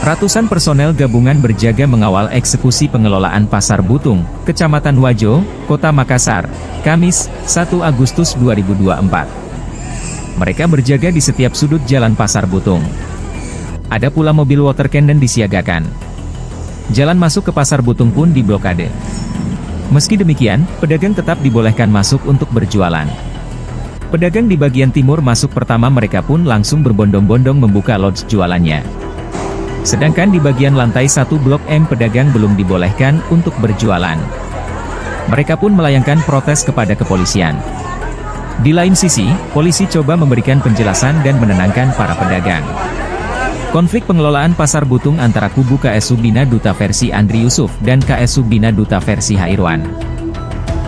Ratusan personel gabungan berjaga mengawal eksekusi pengelolaan Pasar Butung, Kecamatan Wajo, Kota Makassar, Kamis, 1 Agustus 2024. Mereka berjaga di setiap sudut jalan Pasar Butung. Ada pula mobil water cannon disiagakan. Jalan masuk ke Pasar Butung pun diblokade. Meski demikian, pedagang tetap dibolehkan masuk untuk berjualan. Pedagang di bagian timur masuk pertama mereka pun langsung berbondong-bondong membuka lodge jualannya. Sedangkan di bagian lantai 1 Blok M pedagang belum dibolehkan untuk berjualan. Mereka pun melayangkan protes kepada kepolisian. Di lain sisi, polisi coba memberikan penjelasan dan menenangkan para pedagang. Konflik pengelolaan Pasar Butung antara kubu KSU Bina Duta versi Andri Yusuf dan KSU Bina Duta versi H. Irwan.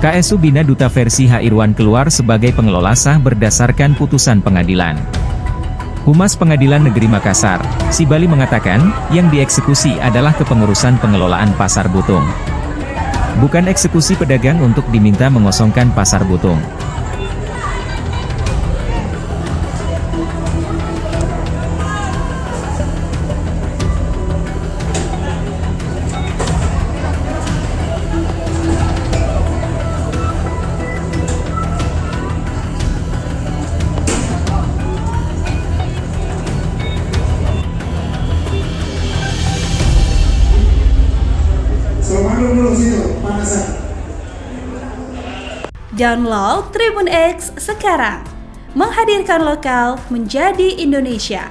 KSU Bina Duta versi H. Irwan keluar sebagai pengelola sah berdasarkan putusan pengadilan. Humas Pengadilan Negeri Makassar, Sibali mengatakan, yang dieksekusi adalah kepengurusan pengelolaan Pasar Butung. Bukan eksekusi pedagang untuk diminta mengosongkan Pasar Butung. Download Tribun X sekarang, menghadirkan lokal menjadi Indonesia.